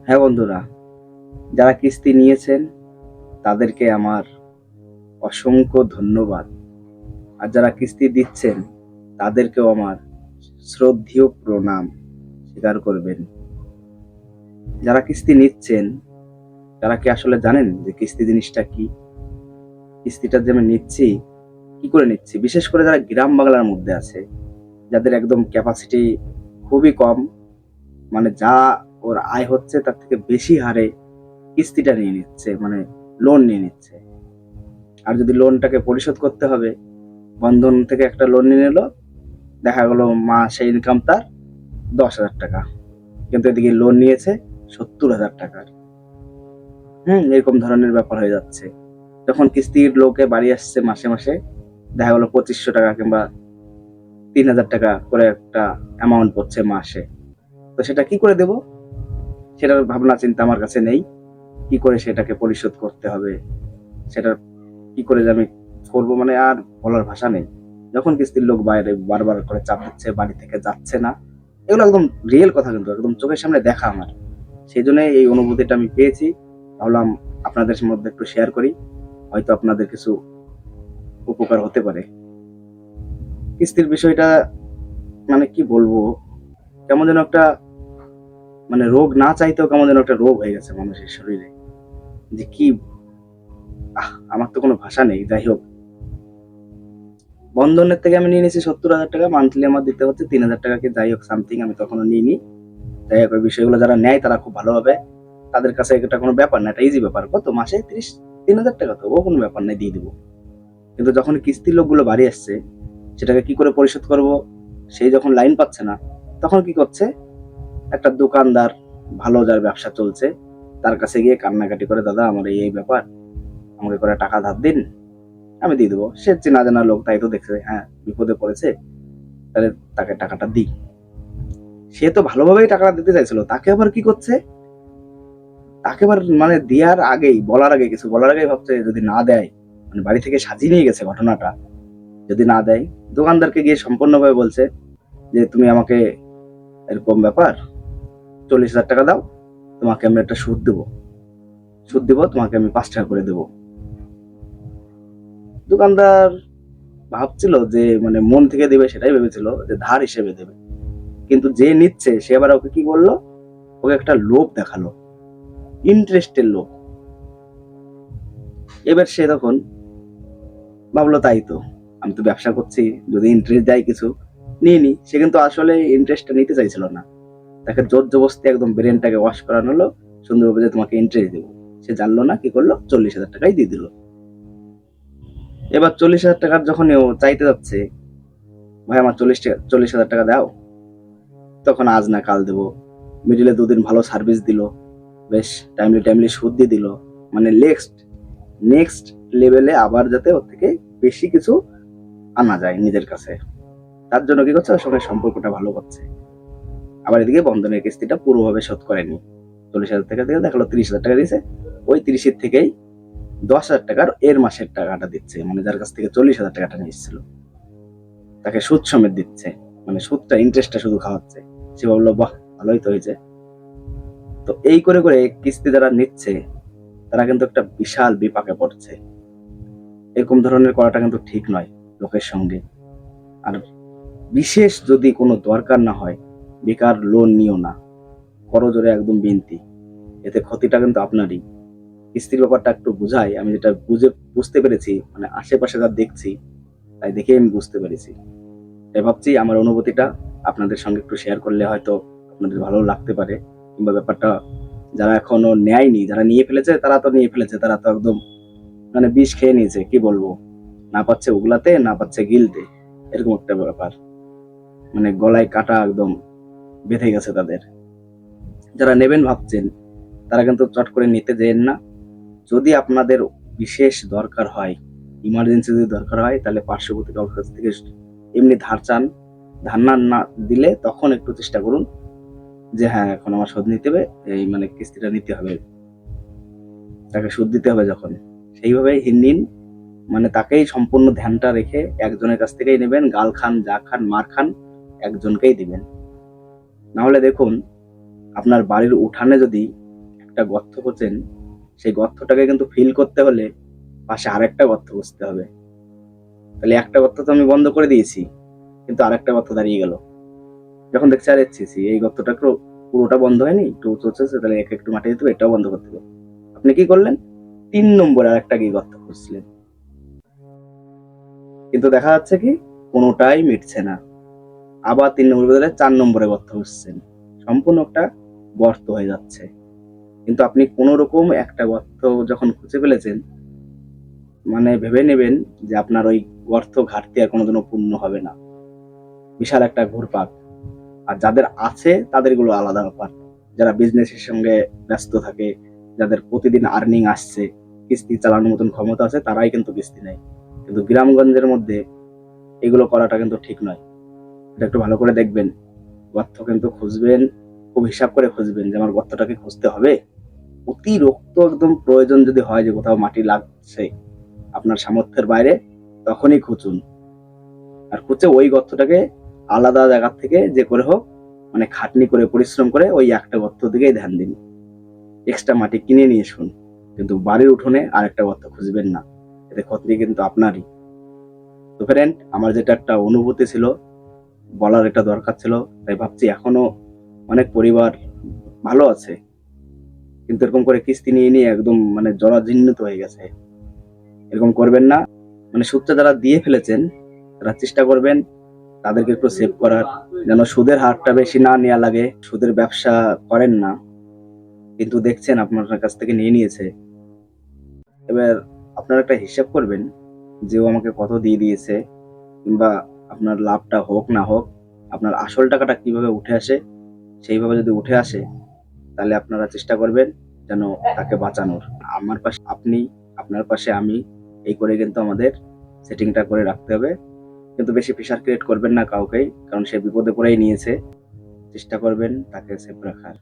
হ্যাঁ বন্ধুরা, যারা কিস্তি নিয়েছেন তাদেরকে আমার অসংখ্য ধন্যবাদ। আর যারা কিস্তি দিচ্ছেন তাদেরকেও আমার শ্রদ্ধেয় প্রণাম স্বীকার করবেন। যারা কিস্তি নিচ্ছেন তারা কি আসলে জানেন যে কিস্তি জিনিসটা কি? কিস্তিটা যে আমি নিচ্ছি, কি করে নিচ্ছি? বিশেষ করে যারা গ্রাম বাংলার মধ্যে আছে, যাদের একদম ক্যাপাসিটি খুবই কম, মানে যা ওর আয় হচ্ছে তার থেকে বেশি হারে কিস্তিটা নিয়ে নিচ্ছে, মানে লোন নিয়ে নিচ্ছে। আর যদি লোনটাকে পরিশোধ করতে হবে, বন্ধন থেকে একটা লোন নিয়ে নিল, দেখা গেল মাসে ইনকাম তার 10,000 টাকা, কিন্তু এদিকে লোন নিয়েছে 70,000 টাকার। এরকম ধরনের ব্যাপার হয়ে যাচ্ছে। যখন কিস্তির লোকে বাড়ি আসছে মাসে মাসে, দেখা গেলো 2500 টাকা কিংবা 3,000 টাকা করে একটা অ্যামাউন্ট পড়ছে মাসে। তো সেটা কি করে দেব, সেটার ভাবনা চিন্তা আমার কাছে নেই। কি করে সেটাকে পরিশোধ করতে হবে, সেটার কি করে যে আমি করবো, মানে আর বলার ভাষা নেই। যখন কিস্তির লোক বাইরে বারবার করে চাপ দিচ্ছে, বাড়ি থেকে যাচ্ছে না, এগুলো একদম রিয়েল কথা, কিন্তু একদম চোখের সামনে দেখা আমার। সেই জন্য এই অনুভূতিটা আমি পেয়েছি, ভাবলাম আপনাদের মধ্যে একটু শেয়ার করি, হয়তো আপনাদের কিছু উপকার হতে পারে। কিস্তির বিষয়টা মানে কি বলবো, কেমন যেন একটা, মানে রোগ না চাইতেও কেমন যেন একটা রোগ হয়ে গেছে মানুষের শরীরে, যে কি আমার তো কোনো ভাষা নেই। যাই হোক, বন্ধনের থেকে আমি নিয়ে নিয়েছি 70,000 টাকা, মান্থলি আমার দিতে হচ্ছে 3,000 টাকা কি যাই হোক সামথিং, আমি তখনও নিইনি। যাই হোক, ওই বিষয়গুলো যারা নেয় তারা খুব ভালোভাবে, তাদের কাছে এটা কোনো ব্যাপার না, এটা ইজি ব্যাপার। কত মাসে 3,000 টাকা, তো ও কোনো ব্যাপার নাই, দিয়ে দিবো। কিন্তু যখন কিস্তির লোকগুলো বাড়ি আসছে, সেটাকে কি করে পরিশোধ করব সেই যখন লাইন পাচ্ছে না, তখন কি করছে, একটা দোকানদার, ভালো যার ব্যবসা চলছে, তার কাছে গিয়ে কান্নাকাটি করে, দাদা আমার এই ব্যাপার, আমাকে করে টাকা ধার দিন, আমি দিয়ে দেবো। সে চেনা জানা লোক, তাই তো দেখছে, হ্যাঁ বিপদে পড়েছে, তাহলে তাকে টাকাটা দিই। সে তো ভালোভাবেই টাকাটা দিতে চাইছিল, তাকে আবার কি করছে, তাকে আবার মানে দেওয়ার আগেই, বলার আগে, কিছু বলার আগেই ভাবছে যদি না দেয়, মানে বাড়ি থেকে সাজিয়ে নিয়ে গেছে ঘটনাটা, যদি না দেয় দোকানদারকে গিয়ে সম্পূর্ণভাবে বলছে যে তুমি আমাকে এরকম ব্যাপার, 40,000 টাকা দাও, তোমাকে আমি একটা সুদ দেবো, তোমাকে আমি 5 টাকা করে দেবো। দোকানদার ভাবছিল যে মানে মন থেকে দেবে, সেটাই ভেবেছিল যে ধার হিসেবে দেবে, কিন্তু যে নিচ্ছে সে আবার ওকে কি করলো, ওকে একটা লোভ দেখালো, ইন্টারেস্টের লোভ। এবার সে তখন ভাবলো তাই তো, আমি তো ব্যবসা করছি, যদি ইন্টারেস্ট দেয় কিছু নিয়ে নি। সে কিন্তু আসলে ইন্টারেস্টটা নিতে চাইছিল না, তাকে জোর জবস্তি একদম ব্রেনটাকে ওয়াশ করানো হলো সুন্দরভাবে, যে তোমাকে ইন্টারেস্ট দেবো। সে জানলো না, কি করলো, 40,000 টাকাই দিয়ে দিল। এবার 40,000 টাকার যখন ও চাইতে যাচ্ছে, ভাই আমার 40,000 টাকা দাও, তখন আজ না কাল দেবো, মিডিলে 2 দিন ভালো সার্ভিস দিল, বেশ টাইমলি টাইমলি সুদ দিয়ে দিল, মানে নেক্সট নেক্সট লেভেলে আবার যাতে ওর থেকে বেশি কিছু আনা যায় নিজের কাছে, তার জন্য কি করছে, ওর সঙ্গে সম্পর্কটা ভালো করছে। আবার এদিকে বন্ধনের কিস্তিটা পুরোভাবে শোধ করেনি, 40,000 টাকা দিয়ে দেখালো 30,000 টাকা দিয়েছে, ওই 30-এর থেকেই 10,000 টাকার এর মাসের টাকাটা দিচ্ছে, মানে যার কাছ থেকে 40,000 টাকাটা নিয়ে এসেছিল তাকে সুদ সমেত দিচ্ছে, মানে সুদটা, ইন্টারেস্টটা শুধু খাওয়াচ্ছে। সে বললো বাহ, ভালোই তো হয়েছে। তো এই করে করে কিস্তি যারা নিচ্ছে তারা কিন্তু একটা বিশাল বিপাকে পড়ছে। এরকম ধরনের করাটা কিন্তু ঠিক নয় লোকের সঙ্গে। আর বিশেষ যদি কোনো দরকার না হয়, বেকার লোন নিও না, করজোরে একদম বিনতি, এতে ক্ষতিটা কিন্তু আপনারই। কিস্তির ব্যাপারটা একটু বুঝাই, আমি যেটা বুঝতে পেরেছি, মানে আশেপাশে যা দেখছি তাই দেখে আমি বুঝতে পেরেছি। তাই ভাবছি আমার অনুভূতিটা আপনাদের সঙ্গে একটু শেয়ার করলে হয়তো আপনাদের ভালো লাগতে পারে, কিংবা ব্যাপারটা যারা এখনো নেয়নি, যারা নিয়ে ফেলেছে তারা তো নিয়ে ফেলেছে, তারা তো একদম মানে বিষ খেয়ে নিয়েছে, কি বলবো, না পাচ্ছে উগলাতে, না পাচ্ছে গিলতে, এরকম একটা ব্যাপার, মানে গলায় কাটা একদম বেঁধে গেছে তাদের। যারা নেবেন ভাবছেন তারা কিন্তু চট করে নিতে যেন না। যদি আপনাদের বিশেষ দরকার হয়, ইমার্জেন্সি যদি দরকার হয়, তাহলে পার্শ্ববর্তী কারোর কাছ থেকে এমনি ধার চান, ধার না দিলে তখন একটু চেষ্টা করুন যে হ্যাঁ এখন আমার শোধ নিতে হবে, এই মানে কিস্তিটা নিতে হবে, তাকে সুদ দিতে হবে, যখন সেইভাবে নিন, মানে তাকেই সম্পূর্ণ ধ্যানটা রেখে একজনের কাছ থেকেই নেবেন, গাল খান যা খান মার খান, একজনকেই দিবেন। না হলে দেখুন, আপনার বাড়ির উঠানে যদি একটা গর্ত করছেন, সেই গর্তটাকে কিন্তু ফিল করতে হলে পাশে আরেকটা গর্ত খুঁজতে হবে। তাহলে একটা গর্ত তো আমি বন্ধ করে দিয়েছি, কিন্তু আরেকটা গর্ত দাঁড়িয়ে গেল। যখন দেখছি আরে ছি, এই গর্তটা পুরোটা বন্ধ হয়নি, একটু চলছে, তাহলে একটু মাটি দিতে হবে, এটাও বন্ধ করতে হবে। আপনি কি করলেন? 3 নম্বরে আরেকটা গিয়ে গর্ত খুঁজলেন, কিন্তু দেখা যাচ্ছে কি কোনোটাই মিটছে না। আবার 3 নম্বর বদলে 4 নম্বরে গর্ত খুঁজছেন, সম্পূর্ণ একটা গর্ত হয়ে যাচ্ছে। কিন্তু আপনি কোন রকম একটা গর্ত যখন খুঁজে ফেলেছেন, মানে ভেবে নেবেন যে আপনার ওই গর্ত ঘাটতি আর কোনোদিনও পূর্ণ হবে না। বিশাল একটা ঘুরপাক। আর যাদের আছে তাদের গুলো আলাদা ব্যাপার। যারা বিজনেসের সঙ্গে ব্যস্ত থাকে, যাদের প্রতিদিন আর্নিং আসছে, কিস্তি চালানোর মতন ক্ষমতা আছে, তারাই কিন্তু কিস্তি নেয়। কিন্তু গ্রামগঞ্জের মধ্যে এগুলো করাটা কিন্তু ঠিক নয়। এটা একটু ভালো করে দেখবেন। গর্ত কিন্তু খুঁজবেন, খুব হিসাব করে খুঁজবেন যে আমার গর্তটাকে খুঁজতে হবে। অতিরিক্ত একদম প্রয়োজন যদি হয় যে কোথাও মাটি লাগছে আপনার সামর্থ্যের বাইরে, তখনই খুঁজুন। আর খুঁজে ওই গর্তটাকে আলাদা জায়গা থেকে যে করে হোক, মানে খাটনি করে পরিশ্রম করে ওই একটা গর্ত দিকেই ধ্যান দিন। এক্সট্রা মাটি কিনে নিয়ে শুন, কিন্তু বাড়ির উঠোনে আর একটা গর্ত খুঁজবেন না। এতে ক্ষতি কিন্তু আপনারই। তো ফ্রেন্ড, আমার যেটা একটা অনুভূতি ছিল, বলার একটা দরকার ছিল, তাই ভাবছি এখনো অনেক পরিবার ভালো আছে, কিন্তু এরকম করে কিস্তি নিয়ে নিয়ে একদম মানে জরাজীর্ণিত হয়ে গেছে। এরকম করবেন না। মানে সুদটা যারা দিয়ে ফেলেছেন, তারা চেষ্টা করবেন তাদেরকে একটু সেভ করার, যেন সুদের হারটা বেশি না নেওয়া লাগে। সুদের ব্যবসা করেন না, কিন্তু দেখছেন আপনার কাছ থেকে নিয়ে নিয়েছে। এবার আপনারা একটা হিসাব করবেন যে ও আমাকে কত দিয়ে দিয়েছে, কিংবা আপনার লাভটা হোক না হোক, আপনার আসল টাকাটা কিভাবে উঠে আসে, সেইভাবে যদি উঠে আসে, তাহলে আপনারা চেষ্টা করবেন যেন তাকে বাঁচানোর। আমার পাশে আপনি, আপনার পাশে আমি, এই করে কিন্তু আমাদের সেটিংটা করে রাখতে হবে। কিন্তু বেশি প্রেশার ক্রিয়েট করবেন না কাউকেই, কারণ সে বিপদে পড়েই নিয়েছে। চেষ্টা করবেন তাকে সেফ রাখার।